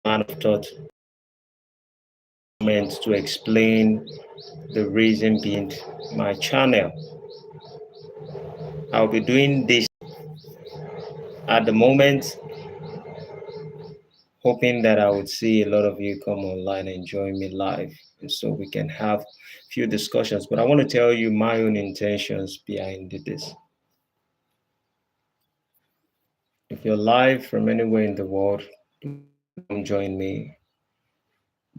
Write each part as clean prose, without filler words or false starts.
line of thought meant to explain the reason behind my channel. I'll be doing this at the moment, hoping that I would see a lot of you come online and join me live so we can have a few discussions. But I want to tell you my own intentions behind this. If you're live from anywhere in the world, come join me.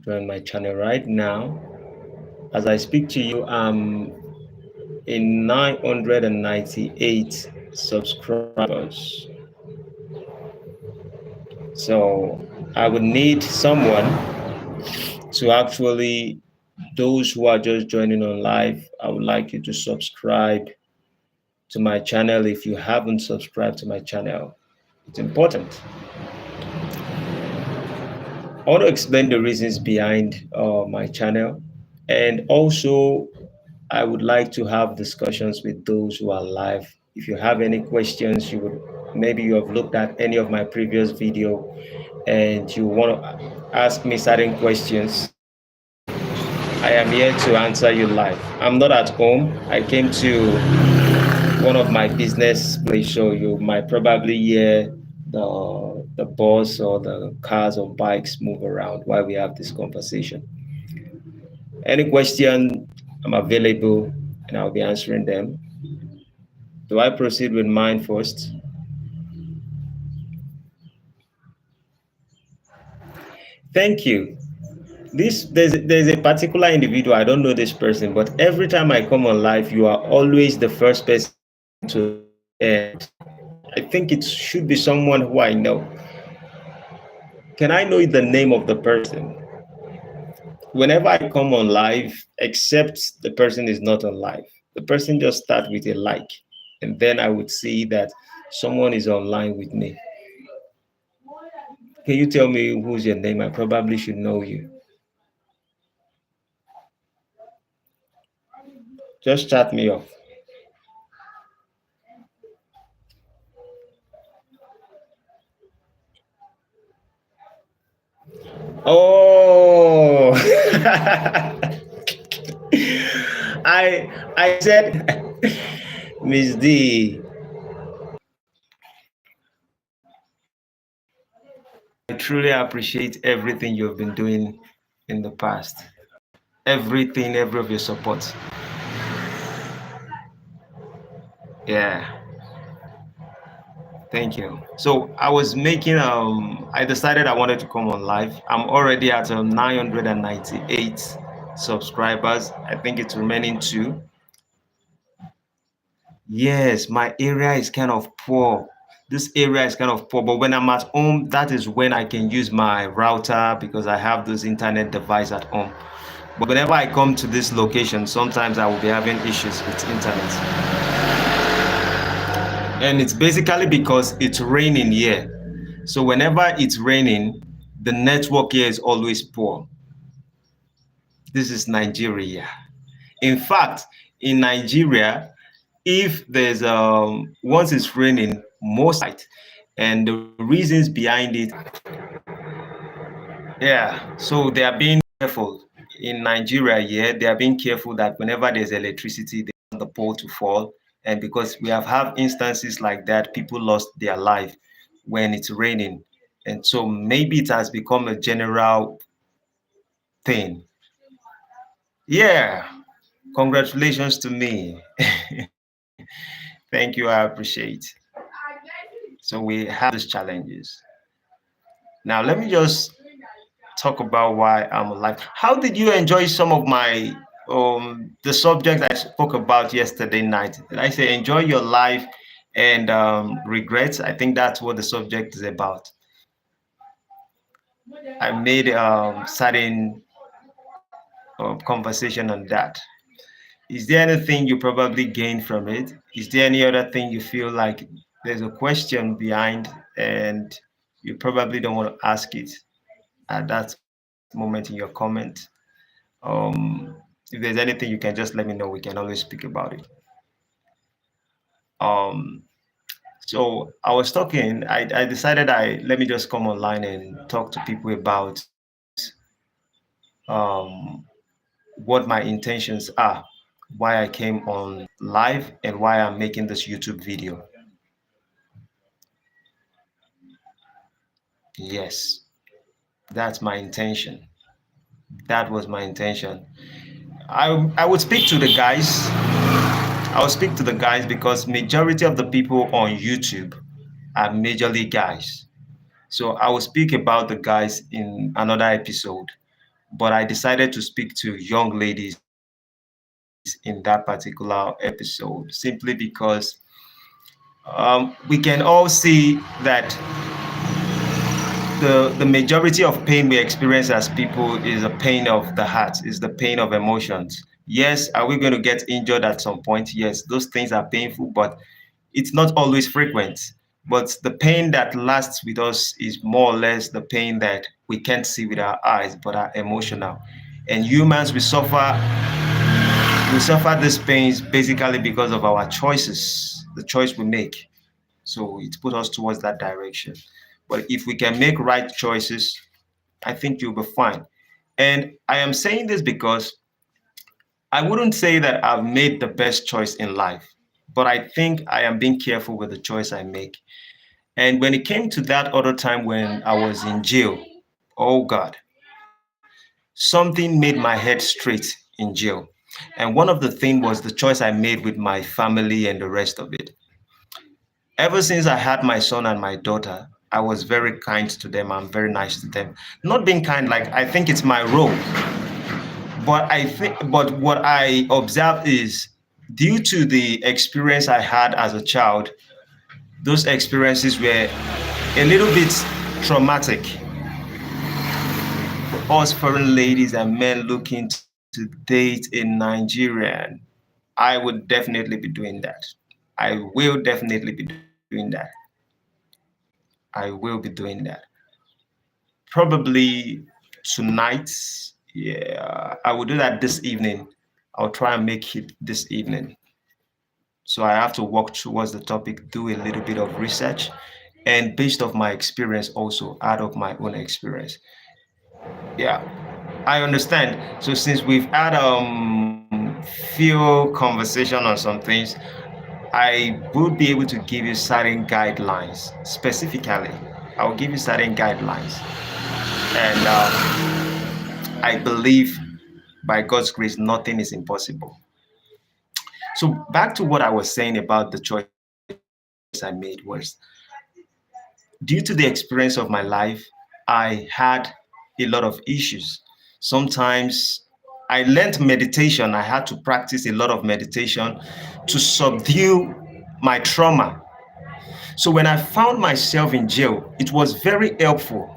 Join my channel right now. As I speak to you, I'm in 998 subscribers. So I would need someone to actually, those who are just joining on live, I would like you to subscribe to my channel if you haven't subscribed to my channel. It's important. I want to explain the reasons behind my channel, and also I would like to have discussions with those who are live. If you have any questions, maybe you have looked at any of my previous video and you want to ask me certain questions, I am here to answer you live. I'm not at home. I came to one of my business place, so you might probably hear the bus or the cars or bikes move around while we have this conversation. Any question, I'm available and I'll be answering them. Do I proceed with mine first? Thank you. There's a particular individual, I don't know this person, but every time I come on live, you are always the first person to, and I think it should be someone who I know. Can I know the name of the person? Whenever I come on live, except the person is not on live, the person just start with a like, and then I would see that someone is online with me. Can you tell me who's your name? I probably should know you. Just chat me off. Oh, I said, Miss D. I truly appreciate everything you've been doing in the past. Everything, every of your support. Yeah. Thank you. So I was making I decided I wanted to come on live. I'm already at 998 subscribers. I think it's remaining two. Yes, my area is kind of poor. This area is kind of poor, but when I'm at home, that is when I can use my router because I have this internet device at home. But whenever I come to this location, sometimes I will be having issues with internet. And it's basically because it's raining here. So whenever it's raining, the network here is always poor. This is Nigeria. In fact, in Nigeria, if there's once it's raining, most light, and the reasons behind it, yeah. So they are being careful in Nigeria. Yeah, they are being careful that whenever there's electricity, they want the pole to fall, and because we have had instances like that, people lost their life when it's raining, and so maybe it has become a general thing. Yeah, congratulations to me. Thank you, I appreciate. So we have these challenges. Now let me just talk about why I'm alive. How did you enjoy some of my the subject I spoke about yesterday night? Did I say enjoy your life and regrets? I think that's what the subject is about. I made certain conversation on that. Is there anything you probably gained from it? Is there any other thing you feel like there's a question behind and you probably don't want to ask it at that moment in your comment? If there's anything, you can just let me know. We can always speak about it. Um, So I was talking, I decided I let me just come online and talk to people about um, what my intentions are, why I came on live, and why I'm making this YouTube video. Yes, that's my intention. That was my intention. I would speak to the guys. I would speak to the guys because majority of the people on YouTube are majorly guys. So I will speak about the guys in another episode. But I decided to speak to young ladies in that particular episode simply because we can all see that the majority of pain we experience as people is a pain of the heart, is the pain of emotions. Yes, are we going to get injured at some point? Yes, those things are painful, but it's not always frequent. But the pain that lasts with us is more or less the pain that we can't see with our eyes, but are emotional. And humans, we suffer these pains basically because of our choices, the choice we make. So it put us towards that direction. But if we can make right choices, I think you'll be fine. And I am saying this because I wouldn't say that I've made the best choice in life, but I think I am being careful with the choice I make. And when it came to that other time when I was in jail, oh God, something made my head straight in jail. And one of the things was the choice I made with my family and the rest of it. Ever since I had my son and my daughter, I was very kind to them. I'm very nice to them. Not being kind, like I think it's my role. But what I observed is due to the experience I had as a child, those experiences were a little bit traumatic for us foreign ladies and men looking to date a Nigerian. I would definitely be doing that. I will definitely be doing that. I will be doing that. Probably tonight. Yeah, I will do that this evening. I'll try and make it this evening. So I have to walk towards the topic, do a little bit of research, and based off my experience, also add up my own experience. Yeah, I understand. So since we've had few conversation on some things, I would be able to give you certain guidelines specifically. I will give you certain guidelines, and I believe by God's grace, nothing is impossible. So back to what I was saying about the choice I made was due to the experience of my life, I had a lot of issues. Sometimes I learned meditation. I had to practice a lot of meditation to subdue my trauma. So when I found myself in jail, it was very helpful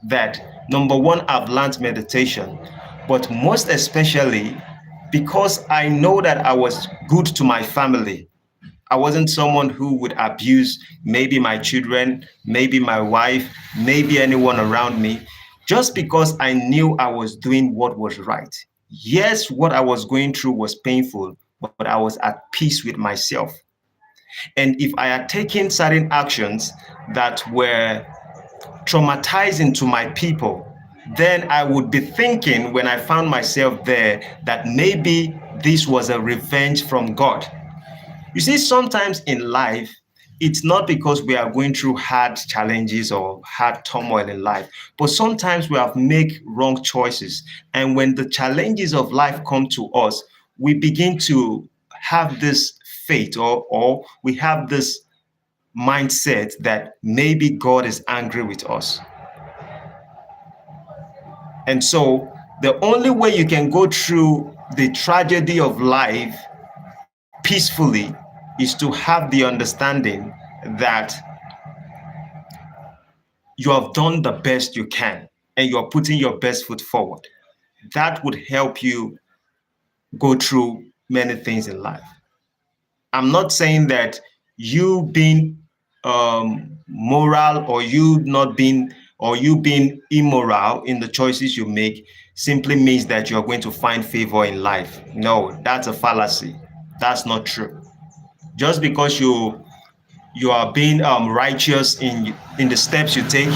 that number one, I've learned meditation, but most especially because I know that I was good to my family. I wasn't someone who would abuse maybe my children, maybe my wife, maybe anyone around me, just because I knew I was doing what was right. Yes, what I was going through was painful, but I was at peace with myself. And if I had taken certain actions that were traumatizing to my people, then I would be thinking when I found myself there that maybe this was a revenge from God. You see, sometimes in life, it's not because we are going through hard challenges or hard turmoil in life, but sometimes we have made wrong choices. And when the challenges of life come to us, we begin to have this faith or we have this mindset that maybe God is angry with us. And so the only way you can go through the tragedy of life peacefully is to have the understanding that you have done the best you can and you're putting your best foot forward. That would help you go through many things in life. I'm not saying that you being moral or you not being or you being immoral in the choices you make simply means that you're going to find favor in life. No, that's a fallacy. That's not true. Just because you are being righteous in the steps you take,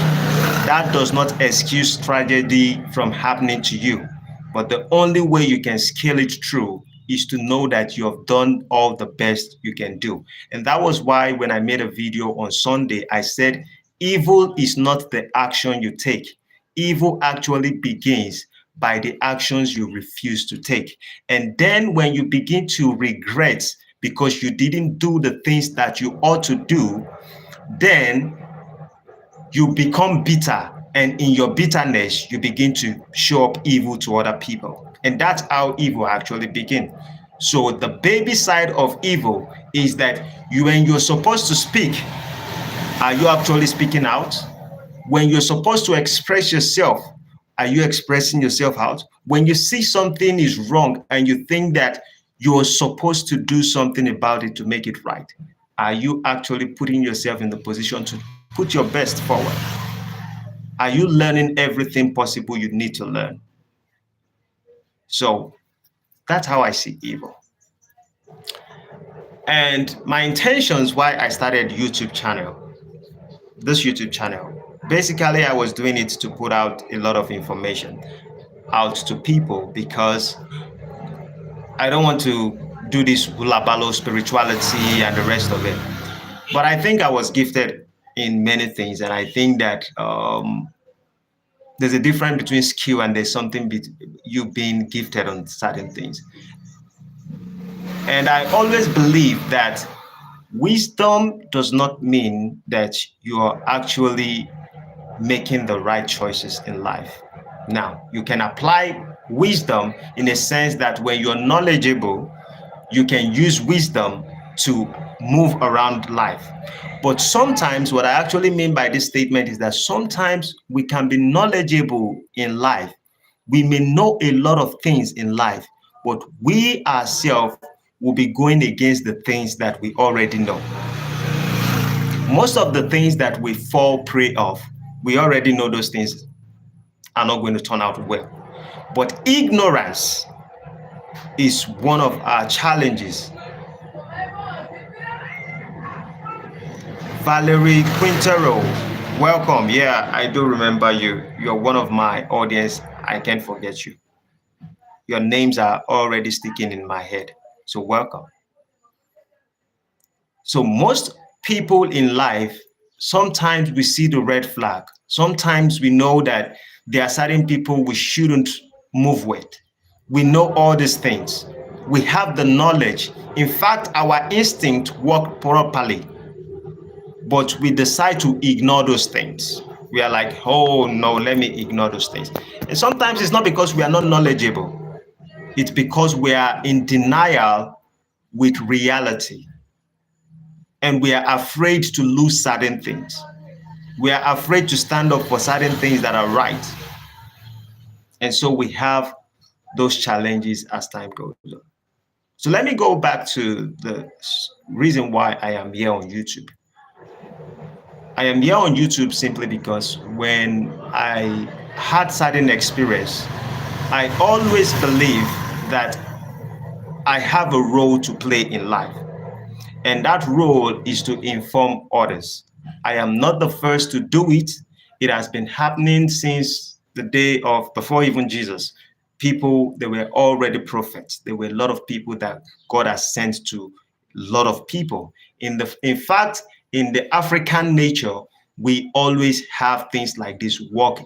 that does not excuse tragedy from happening to you. But the only way you can scale it through is to know that you have done all the best you can do. And that was why when I made a video on Sunday, I said, evil is not the action you take. Evil actually begins by the actions you refuse to take. And then when you begin to regret because you didn't do the things that you ought to do, then you become bitter. And in your bitterness, you begin to show up evil to other people. And that's how evil actually begins. So the baby side of evil is that when you're supposed to speak, are you actually speaking out? When you're supposed to express yourself, are you expressing yourself out? When you see something is wrong and you think that you're supposed to do something about it to make it right, are you actually putting yourself in the position to put your best forward? Are you learning everything possible you need to learn? So that's how I see evil. And my intentions why I started this YouTube channel, basically I was doing it to put out a lot of information out to people because I don't want to do this hula ballo spirituality and the rest of it. But I think I was gifted in many things, and I think that there's a difference between skill and there's something you being gifted on certain things. And I always believe that wisdom does not mean that you are actually making the right choices in life. Now, you can apply wisdom in a sense that when you're knowledgeable, you can use wisdom to move around life. But sometimes what I actually mean by this statement is that sometimes we can be knowledgeable in life. We may know a lot of things in life, but we ourselves will be going against the things that we already know. Most of the things that we fall prey of, we already know those things are not going to turn out well. But ignorance is one of our challenges. Valerie Quintero, welcome. Yeah, I do remember you. You're one of my audience. I can't forget you. Your names are already sticking in my head. So welcome. So most people in life, sometimes we see the red flag. Sometimes we know that there are certain people we shouldn't move with. We know all these things. We have the knowledge. In fact, our instinct work properly, but we decide to ignore those things. We are like, oh no, let me ignore those things. And sometimes it's not because we are not knowledgeable. It's because we are in denial with reality. And we are afraid to lose certain things. We are afraid to stand up for certain things that are right. And so we have those challenges as time goes on. So let me go back to the reason why I am here on YouTube. I am here on YouTube simply because when I had certain experience, I always believe that I have a role to play in life. And that role is to inform others. I am not the first to do it. It has been happening since the day of before even Jesus. People, they were already prophets. There were a lot of people that God has sent to a lot of people. In fact, in the African nature, we always have things like this work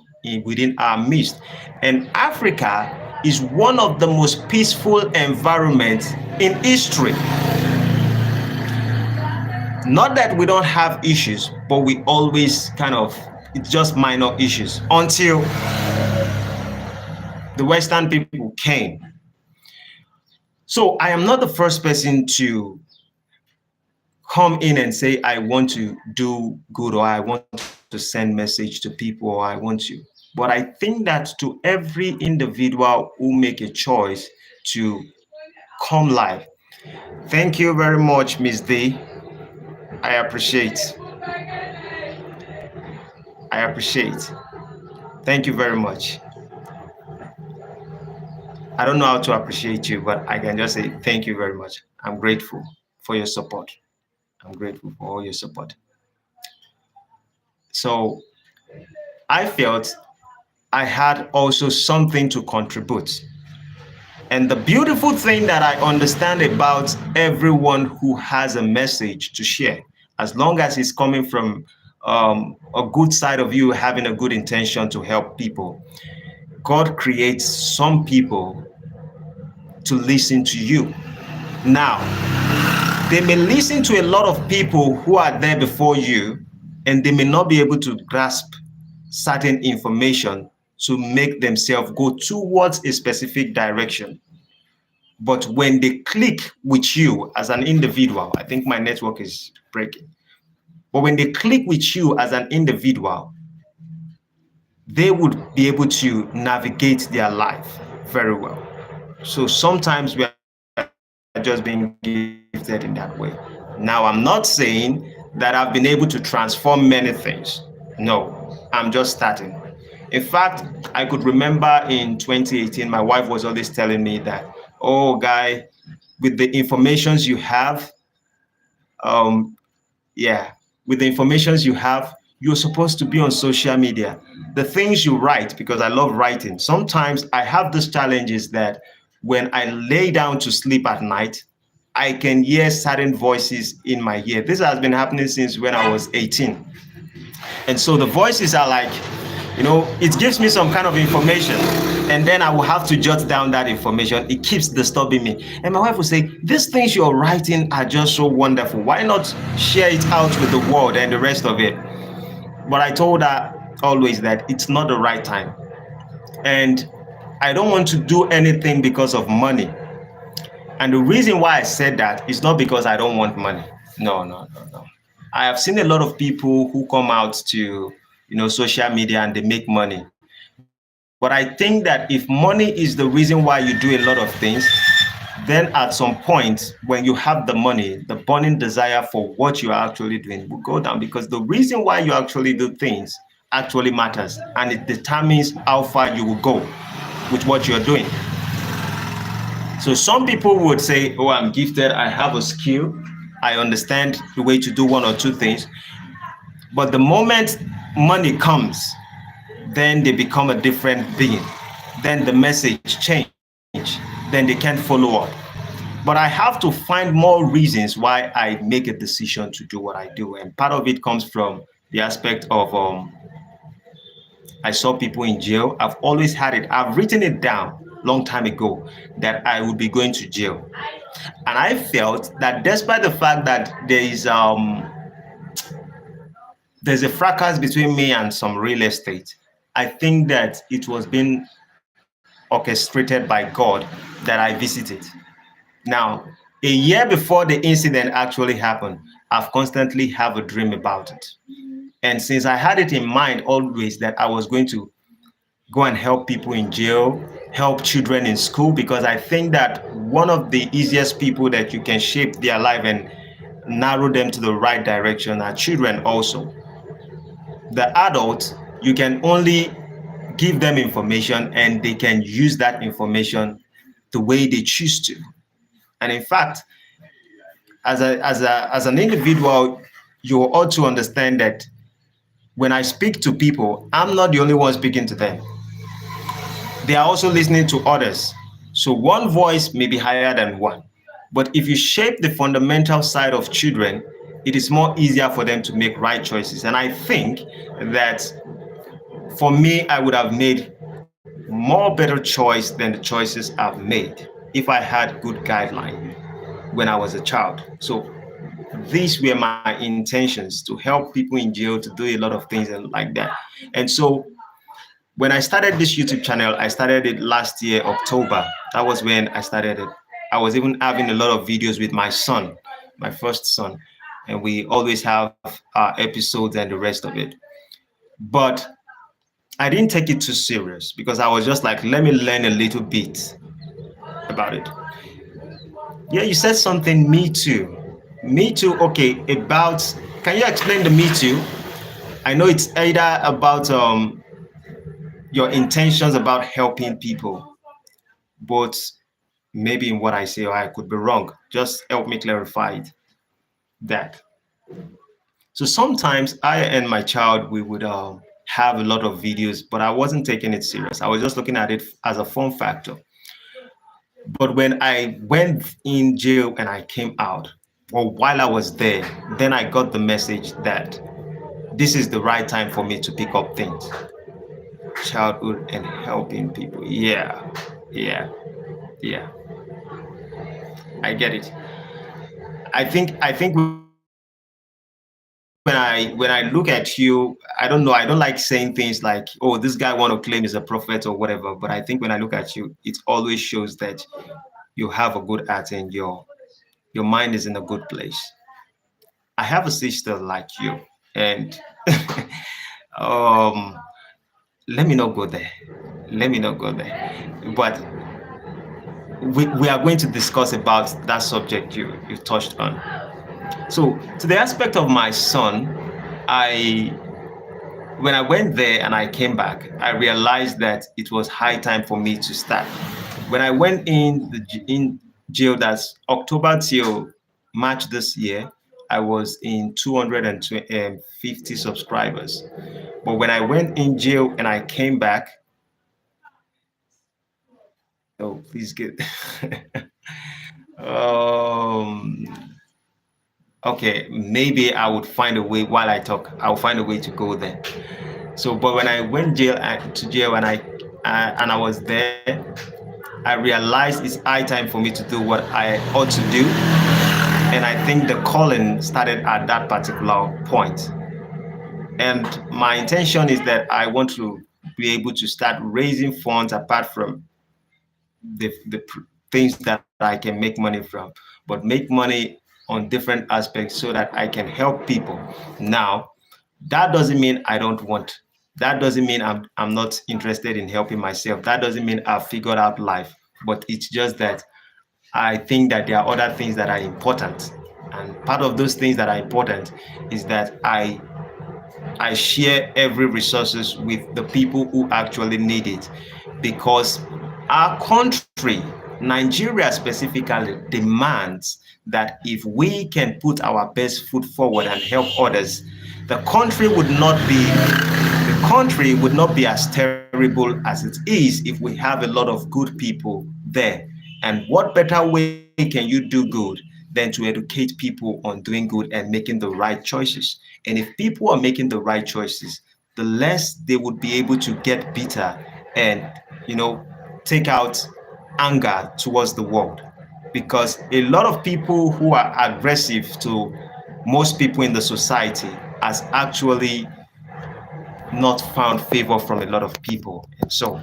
within our midst. And Africa is one of the most peaceful environments in history. Not that we don't have issues, but we always it's just minor issues until the Western people came. So I am not the first person to come in and say, I want to do good, or I want to send message to people, or I want to. But I think that to every individual who make a choice to come live. Thank you very much, Ms. D. I appreciate. Thank you very much. I don't know how to appreciate you, but I can just say thank you very much. I'm grateful for your support. I'm grateful for all your support. So I felt I had also something to contribute. And the beautiful thing that I understand about everyone who has a message to share, as long as it's coming from a good side of you, having a good intention to help people, God creates some people to listen to you. Now, they may listen to a lot of people who are there before you, and they may not be able to grasp certain information to make themselves go towards a specific direction. But when they click with you as an individual, I think my network is breaking. But when they click with you as an individual, they would be able to navigate their life very well. So sometimes we are just being gifted in that way. Now, I'm not saying that I've been able to transform many things. No, I'm just starting. In fact, I could remember in 2018, my wife was always telling me that, oh, guy, with the informations you have, um, yeah, with the informations you have, you're supposed to be on social media. The things you write, because I love writing, sometimes I have these challenges that when I lay down to sleep at night, I can hear certain voices in my ear. This has been happening since when I was 18. And so the voices are like, it gives me some kind of information. And then I will have to jot down that information. It keeps disturbing me. And my wife will say, these things you're writing are just so wonderful. Why not share it out with the world and the rest of it? But I told her always that it's not the right time. And I don't want to do anything because of money. And the reason why I said that is not because I don't want money. No, no, no, no. I have seen a lot of people who come out to, social media and they make money. But I think that if money is the reason why you do a lot of things, then at some point when you have the money, the burning desire for what you are actually doing will go down, because the reason why you actually do things actually matters, and it determines how far you will go with what you're doing. So some people would say, oh, I'm gifted, I have a skill, I understand the way to do one or two things. But the moment money comes, then they become a different being. Then the message change. Then they can't follow up. But I have to find more reasons why I make a decision to do what I do. And part of it comes from the aspect of I saw people in jail. I've always had it. I've written it down long time ago that I would be going to jail. And I felt that despite the fact that there's a fracas between me and some real estate, I think that it was being orchestrated by God that I visited. Now, a year before the incident actually happened, I've constantly have a dream about it. And since I had it in mind always that I was going to go and help people in jail, help children in school, because I think that one of the easiest people that you can shape their life and narrow them to the right direction are children also. The adults, you can only give them information and they can use that information the way they choose to. And in fact, as an individual, you ought to understand that when I speak to people, I'm not the only one speaking to them. They are also listening to others. So one voice may be higher than one. But if you shape the fundamental side of children, it is more easier for them to make right choices. And I think that for me, I would have made more better choice than the choices I've made if I had good guideline when I was a child. So these were my intentions, to help people in jail, to do a lot of things and like that. And so when I started this YouTube channel, I started it last year, October. That was when I started it. I was even having a lot of videos with my son, my first son, and we always have our episodes and the rest of it. But I didn't take it too serious because I was just like, let me learn a little bit about it. Yeah, you said something, me too. Me too, okay, about, can you explain the me too? I know it's either about your intentions about helping people, but maybe in what I say, or I could be wrong. Just help me clarify it. That. So sometimes I and my child, we would have a lot of videos, but I wasn't taking it serious. I was just looking at it as a fun factor. But when I went in jail and I came out, or while I was there, then I got the message that this is the right time for me to pick up things. Childhood and helping people. Yeah, yeah, yeah. I get it. I think when I look at you, I don't know. I don't like saying things like, "Oh, this guy want to claim he's a prophet or whatever." But I think when I look at you, it always shows that you have a good heart and your mind is in a good place. I have a sister like you, and um, let me not go there. Let me not go there. But we are going to discuss about that subject you touched on. So, to the aspect of my son, I when I went there and I came back, I realized that it was high time for me to start. When I went in jail, that's October till March this year, I was in 250 subscribers. But when I went in jail and I came back, oh, please get. um, okay, maybe I would find a way while I talk. I'll find a way to go there. So, but when I went to jail and I was there, I realized it's high time for me to do what I ought to do, and I think the calling started at that particular point. And my intention is that I want to be able to start raising funds apart from the things that I can make money from, but make money on different aspects so that I can help people. Now, that doesn't mean I don't want. That doesn't mean I'm not interested in helping myself. That doesn't mean I've figured out life. But it's just that I think that there are other things that are important. And part of those things that are important is that I share every resources with the people who actually need it, because our country, Nigeria specifically, demands that if we can put our best foot forward and help others, the country would not be as terrible as it is if we have a lot of good people there. And what better way can you do good than to educate people on doing good and making the right choices? And if people are making the right choices, the less they would be able to get bitter and, you know, take out anger towards the world. Because a lot of people who are aggressive to most people in the society has actually not found favor from a lot of people. And so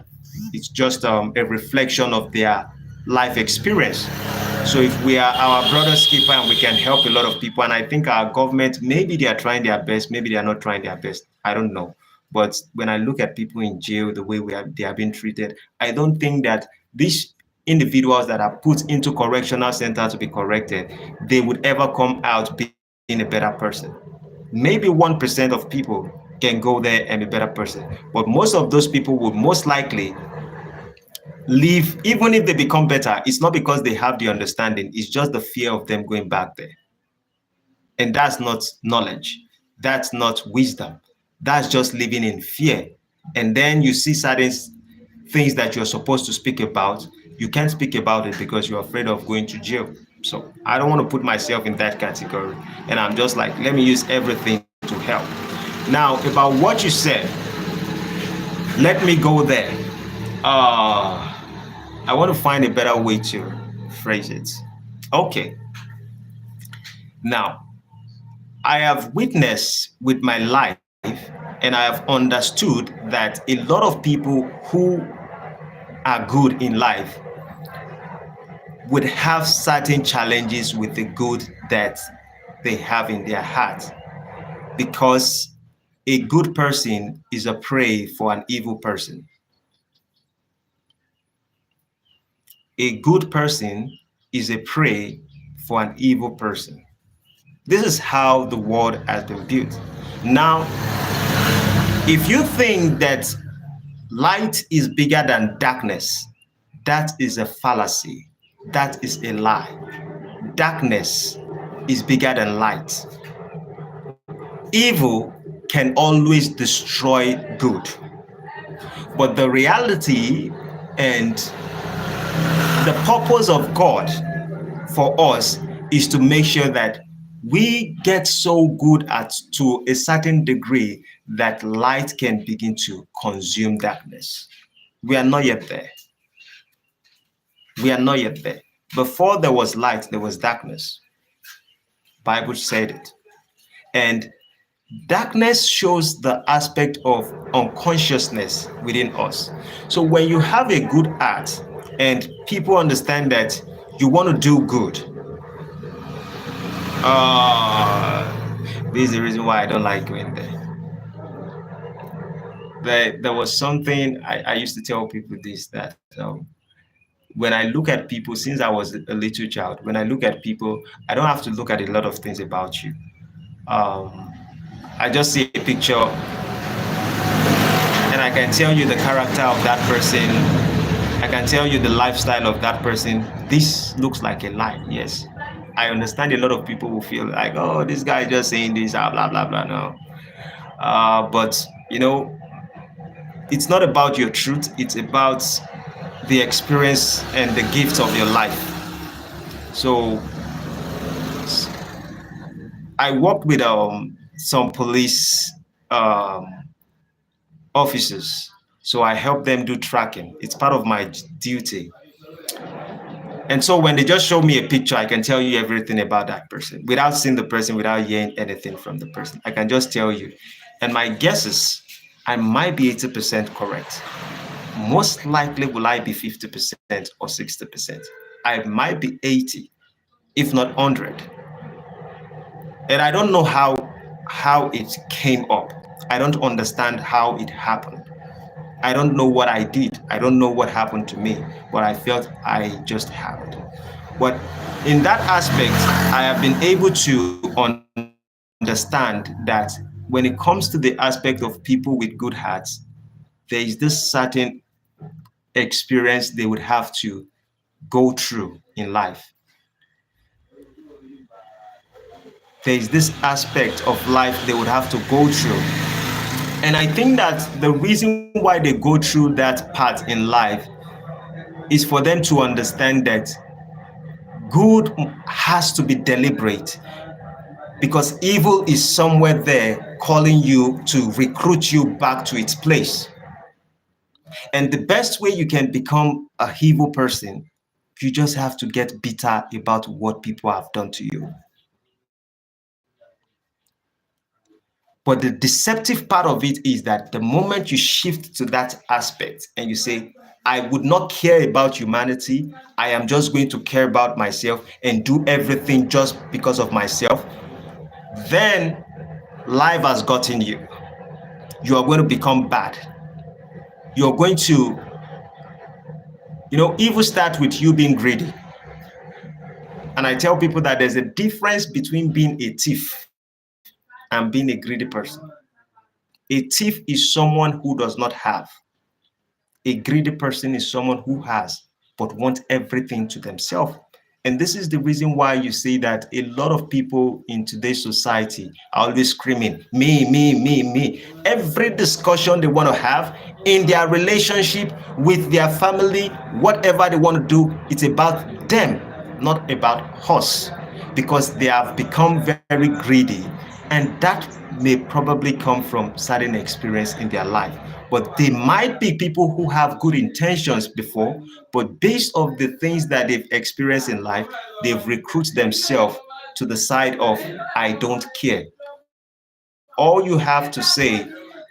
it's just a reflection of their life experience. So if we are our brother's keeper and we can help a lot of people, and I think our government, maybe they are trying their best, maybe they are not trying their best. I don't know. But when I look at people in jail, the way they are being treated, I don't think that these individuals that are put into correctional center to be corrected, they would ever come out being a better person. Maybe 1% of people can go there and be a better person. But most of those people would most likely leave, even if they become better. It's not because they have the understanding, it's just the fear of them going back there. And that's not knowledge, that's not wisdom, that's just living in fear. And then you see certain things that you're supposed to speak about, you can't speak about it because you're afraid of going to jail. So I don't want to put myself in that category. And I'm just like, let me use everything to help. Now, about what you said, let me go there. I want to find a better way to phrase it. Okay. Now, I have witnessed with my life and I have understood that a lot of people who are good in life would have certain challenges with the good that they have in their heart, because a good person is a prey for an evil person. A good person is a prey for an evil person. This is how the world has been built. Now, if you think that light is bigger than darkness, that is a fallacy. That is a lie. Darkness is bigger than light. evil can always destroy good. But the reality and the purpose of God for us is to make sure that we get so good at to a certain degree that light can begin to consume darkness. We are not yet there. We are not yet there. Before there was light, there was darkness. Bible said it. And darkness shows the aspect of unconsciousness within us. So when you have a good heart and people understand that you want to do good, this is the reason why I don't like going there. There was something I used to tell people this, that when I look at people, since I was a little child, when I look at people, I don't have to look at a lot of things about you. I just see a picture and I can tell you the character of that person. I can tell you the lifestyle of that person. This looks like a lie. Yes. I understand a lot of people will feel like, oh, this guy just saying this, blah, blah, blah. No. But, it's not about your truth. It's about the experience and the gifts of your life. So I worked with some police officers. So I help them do tracking. It's part of my duty. And so when they just show me a picture, I can tell you everything about that person without seeing the person, without hearing anything from the person. I can just tell you. And my guess is I might be 80% correct. Most likely will I be 50% or 60%. I might be 80, if not 100. And I don't know how it came up. I don't understand how it happened. I don't know what I did. I don't know what happened to me, but I felt I just happened. But in that aspect, I have been able to understand that when it comes to the aspect of people with good hearts, there is this certain experience they would have to go through in life. There is this aspect of life they would have to go through. And I think that the reason why they go through that part in life is for them to understand that good has to be deliberate, because evil is somewhere there calling you to recruit you back to its place. And the best way you can become a evil person, you just have to get bitter about what people have done to you. But the deceptive part of it is that the moment you shift to that aspect and you say, I would not care about humanity, I am just going to care about myself and do everything just because of myself, then life has gotten you. You are going to become bad. You're going to, evil starts with you being greedy. And I tell people that there's a difference between being a thief and being a greedy person. A thief is someone who does not have. A greedy person is someone who has, but wants everything to themselves. And this is the reason why you see that a lot of people in today's society are always screaming, me, me, me, me. Every discussion they want to have in their relationship with their family, whatever they want to do, it's about them, not about us, because they have become very greedy. And that may probably come from certain experience in their life. But they might be people who have good intentions before, but based on the things that they've experienced in life, they've recruited themselves to the side of, I don't care. All you have to say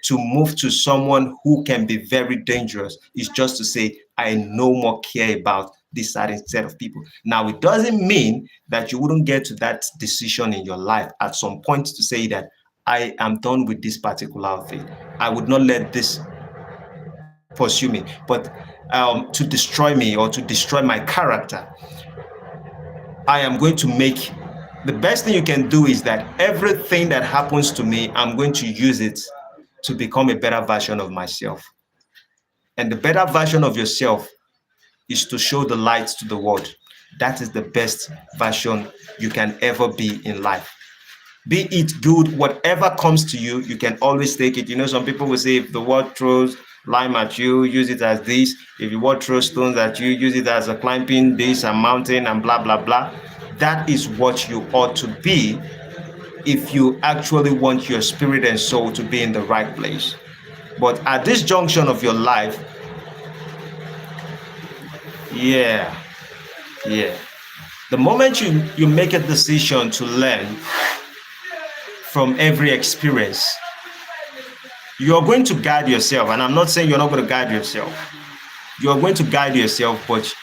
to move to someone who can be very dangerous is just to say, I no more care about this certain set of people. Now, it doesn't mean that you wouldn't get to that decision in your life at some point to say that I am done with this particular thing. I would not let this pursue me, but to destroy me or to destroy my character, I am going to make, the best thing you can do is that everything that happens to me, I'm going to use it to become a better version of myself. And the better version of yourself is to show the light to the world. That is the best version you can ever be in life. Be it good, whatever comes to you, you can always take it. You know, some people will say, if the world throws lime at you, use it as this. If the world throws stones at you, use it as a climbing this and mountain and blah, blah, blah. That is what you ought to be if you actually want your spirit and soul to be in the right place. But at this junction of your life, yeah, the moment you make a decision to learn from every experience, you're going to guide yourself. And I'm not saying you're not going to guide yourself. You're going to guide yourself, but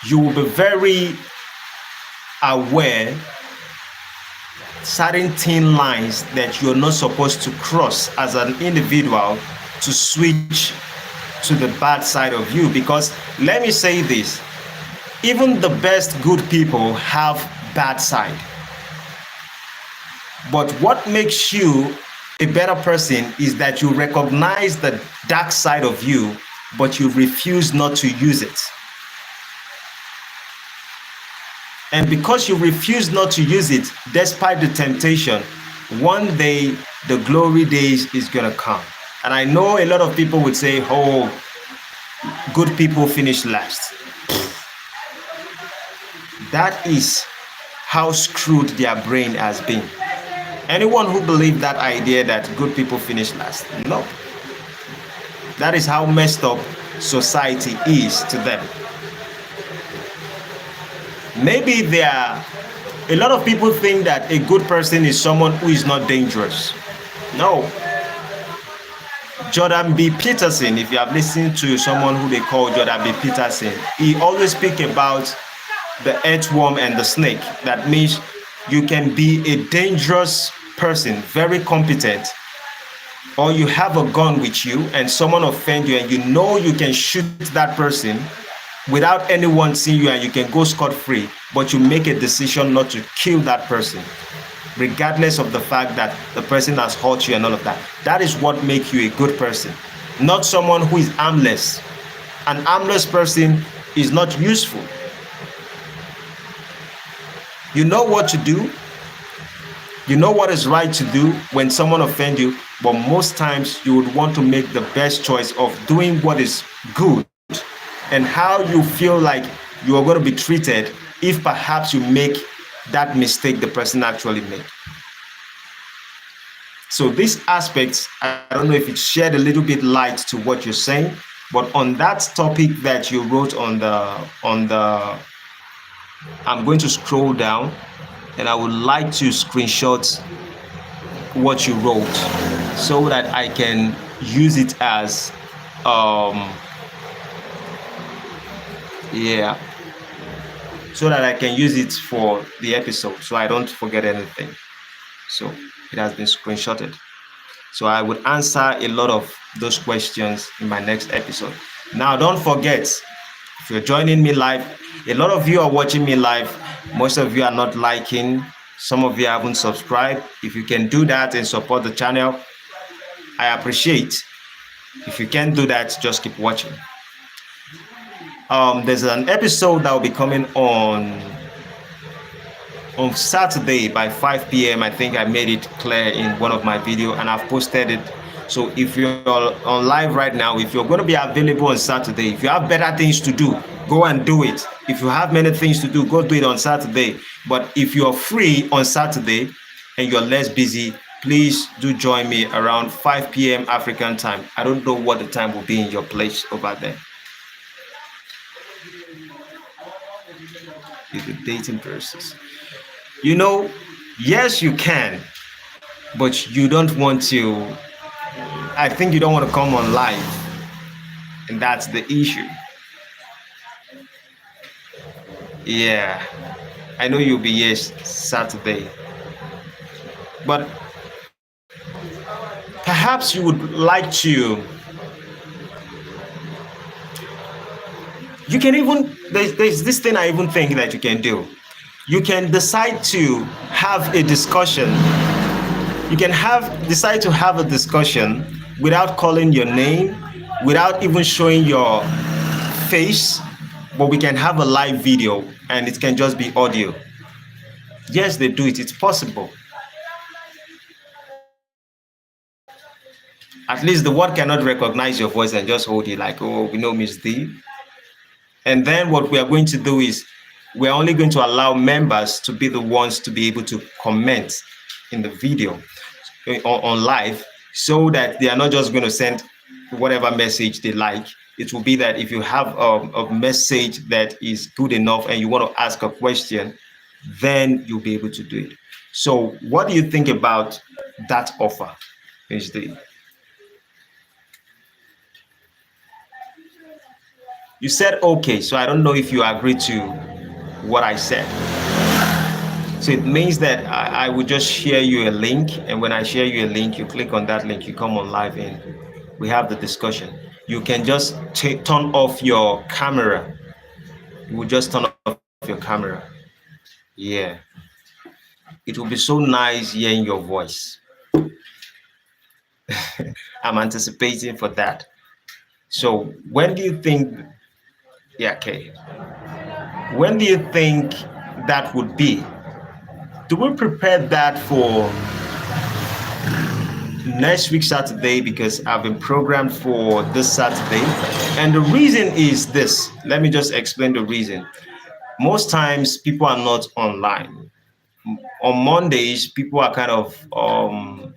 you will be very aware certain thin lines that you're not supposed to cross as an individual to switch to the bad side of you. Because let me say this, even the best good people have bad side. But what makes you a better person is that you recognize the dark side of you, but you refuse not to use it. And because you refuse not to use it, despite the temptation, one day the glory days is going to come. And I know a lot of people would say, oh, good people finish last. That is how screwed their brain has been. Anyone who believes that idea that good people finish last, no. That is how messed up society is to them. Maybe a lot of people think that a good person is someone who is not dangerous. No. Jordan B. Peterson, if you have listened to someone who they call Jordan B. Peterson, he always speaks about the earthworm and the snake. That means you can be a dangerous person, very competent, or you have a gun with you and someone offends you and you know you can shoot that person without anyone seeing you and you can go scot-free, but you make a decision not to kill that person, regardless of the fact that the person has hurt you and all of that. That is what makes you a good person, not someone who is armless. An armless person is not useful. You know what to do. You know what is right to do when someone offends you, but most times you would want to make the best choice of doing what is good and how you feel like you are going to be treated if perhaps you make that mistake the person actually made. So these aspects, I don't know if it shed a little bit light to what you're saying, but on that topic that you wrote on the I'm going to scroll down and I would like to screenshot what you wrote so that I can use it as so that I can use it for the episode so I don't forget anything. So it has been screenshotted. So I would answer a lot of those questions in my next episode. Now, don't forget, if you're joining me live, a lot of you are watching me live. Most of you are not liking. Some of you haven't subscribed. If you can do that and support the channel, I appreciate. If you can't do that, just keep watching. There's an episode that will be coming on Saturday by 5 p.m. I think I made it clear in one of my videos and I've posted it. So if you're on live right now, if you're going to be available on Saturday, if you have better things to do, go and do it. If you have many things to do, go do it on Saturday. But if you're free on Saturday and you're less busy, please do join me around 5 p.m. African time. I don't know what the time will be in your place over there. Is the dating process. You know, yes, you can, but you don't want to. I think you don't want to come on live, and that's the issue. Yeah, I know you'll be here Saturday, but perhaps you would like to. You can even, there's this thing I even think that you can do. You can decide to have a discussion. You can decide to have a discussion without calling your name, without even showing your face, but we can have a live video and it can just be audio. Yes, they do it. It's possible. At least the word cannot recognize your voice and just hold you like, oh, we know Miss D. And then what we are going to do is we're only going to allow members to be the ones to be able to comment in the video on live, so that they are not just going to send whatever message they like. It will be that if you have a message that is good enough and you want to ask a question, then you'll be able to do it. So what do you think about that offer, HD? You said okay, so I don't know if you agree to what I said. So it means that I will just share you a link, and when I share you a link, you click on that link, you come on live, and we have the discussion. You can just turn off your camera. You will just turn off your camera. Yeah. It will be so nice hearing your voice. I'm anticipating for that. So when do you think, yeah, okay. When do you think that would be? Do we prepare that for next week Saturday? Because I've been programmed for this Saturday. And the reason is this. Let me just explain the reason. Most times people are not online. On Mondays, people are kind of on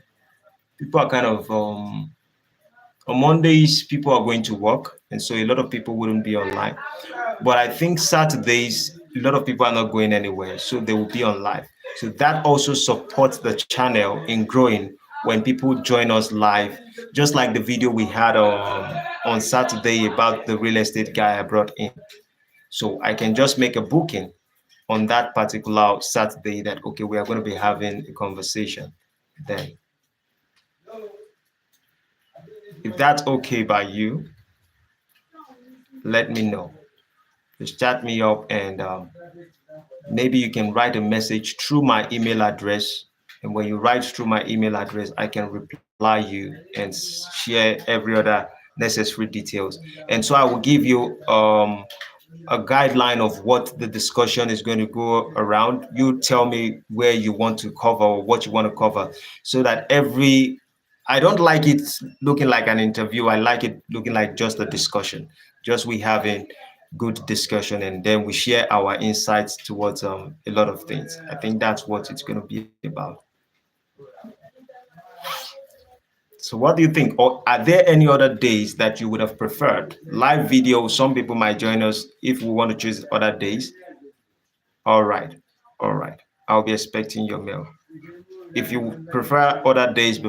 Mondays, people are going to work, and so a lot of people wouldn't be online. But I think Saturdays, a lot of people are not going anywhere, so they will be on live. So that also supports the channel in growing when people join us live, just like the video we had on Saturday about the real estate guy I brought in. So I can just make a booking on that particular Saturday that, okay, we are going to be having a conversation then. If that's okay by you, let me know. Just chat me up, and maybe you can write a message through my email address. And when you write through my email address, I can reply you and share every other necessary details. And so I will give you a guideline of what the discussion is going to go around. You tell me where you want to cover or what you want to cover, so that I don't like it looking like an interview. I like it looking like just a discussion, just we having good discussion, and then we share our insights towards a lot of things. I think that's what it's going to be about. So what do you think? Or are there any other days that you would have preferred? Live video, some people might join us if we want to choose other days. All right. All right. I'll be expecting your mail. If you prefer other days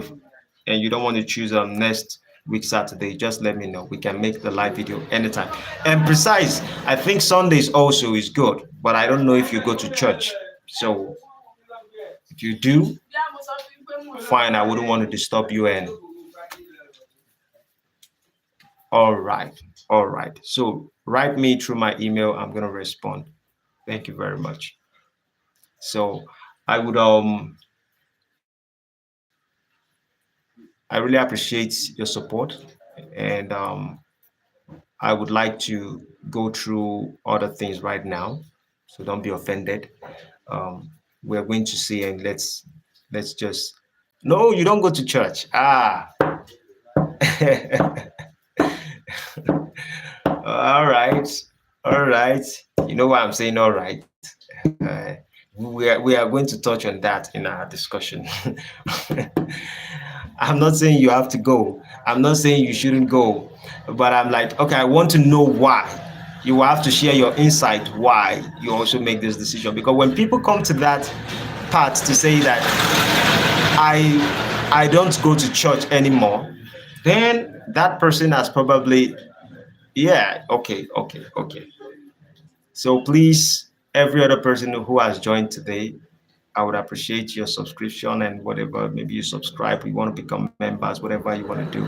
and you don't want to choose next week Saturday, just let me know. We can make the live video anytime. And precise, I think Sundays also is good, but I don't know if you go to church. So if you do, fine, I wouldn't want to disturb you. And all right. All right. So write me through my email. I'm going to respond. Thank you very much. So I would I really appreciate your support, and I would like to go through other things right now, so don't be offended. We're going to see, and let's just. No, you don't go to church. Ah. All right, all right. You know why I'm saying all right. We are going to touch on that in our discussion. I'm not saying you have to go. I'm not saying you shouldn't go, but I'm like, okay, I want to know why. You will have to share your insight why you also make this decision. Because when people come to that part to say that I don't go to church anymore, then that person has probably, yeah, okay. So please, every other person who has joined today, I would appreciate your subscription and whatever. Maybe you subscribe, you want to become members, whatever you want to do.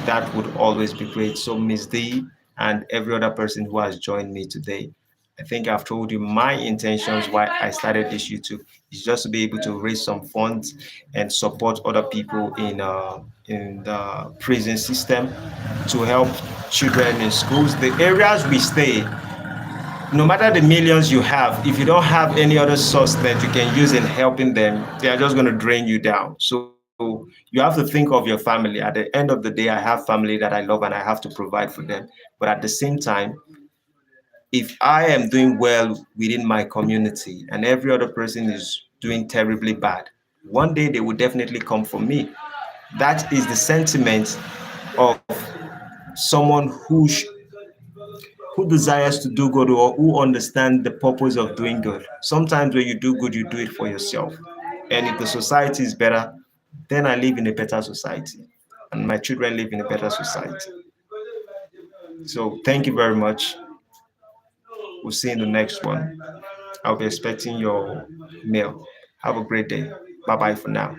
That would always be great. So Ms. D and every other person who has joined me today, I think I've told you my intentions why I started this YouTube is just to be able to raise some funds and support other people in the prison system, to help children in schools. The areas we stay, no matter the millions you have, if you don't have any other source that you can use in helping them, they are just going to drain you down. So you have to think of your family. At the end of the day, I have family that I love and I have to provide for them. But at the same time, if I am doing well within my community and every other person is doing terribly bad, one day they will definitely come for me. That is the sentiment of someone who desires to do good or who understands the purpose of doing good. Sometimes when you do good, you do it for yourself. And if the society is better, then I live in a better society. And my children live in a better society. So thank you very much. We'll see you in the next one. I'll be expecting your mail. Have a great day. Bye bye for now.